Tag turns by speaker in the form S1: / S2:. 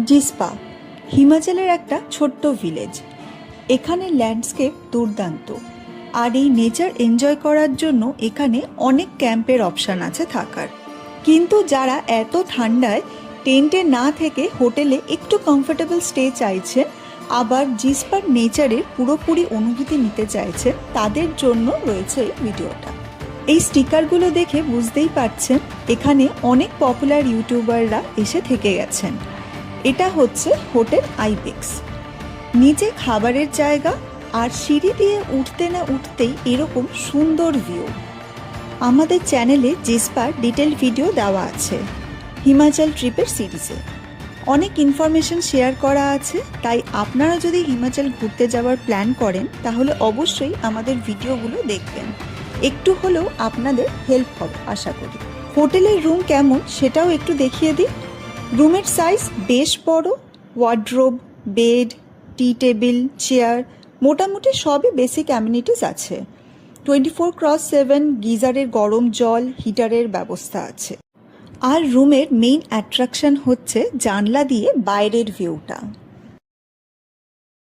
S1: জিসপা হিমাচলের একটা ছোট্ট ভিলেজ। এখানে ল্যান্ডস্কেপ দুর্দান্ত, আর এই নেচার এনজয় করার জন্য এখানে অনেক ক্যাম্পের অপশান আছে থাকার। কিন্তু যারা এত ঠান্ডায় টেন্টে না থেকে হোটেলে একটু কমফোর্টেবল স্টে চাইছেন, আবার জিসপার নেচারের পুরোপুরি অনুভূতি নিতে চাইছেন, তাদের জন্য রয়েছে এই ভিডিওটা। এই স্টিকারগুলো দেখে বুঝতেই পারছেন এখানে অনেক পপুলার ইউটিউবাররা এসে থেকে গেছেন। এটা হচ্ছে হোটেল আইবেক্স। নিচে খাবারের জায়গা, আর সিঁড়ি দিয়ে উঠতে না উঠতেই এরকম সুন্দর ভিউ। আমাদের চ্যানেলে জিসপার ডিটেল ভিডিও দেওয়া আছে হিমাচল ট্রিপের সিরিজে। অনেক ইনফরমেশন শেয়ার করা আছে, তাই আপনারা যদি হিমাচল ঘুরতে যাওয়ার প্ল্যান করেন তাহলে অবশ্যই আমাদের ভিডিওগুলো দেখবেন। একটু হলেও আপনাদের হেল্প হবে আশা করি। হোটেলের রুম কেমন সেটাও একটু দেখিয়ে দিই। রুমের সাইজ বেশ বড়, ওয়ার্ড্রোব, বেড, টি টেবিল, চেয়ার, মোটামুটি সবই বেসিক অ্যামিনিটিস আছে। 24x7 গিজারের গরম জল, হিটারের ব্যবস্থা আছে। আর রুমের মেইন অ্যাট্রাকশন হচ্ছে জানলা দিয়ে বাইরের ভিউটা।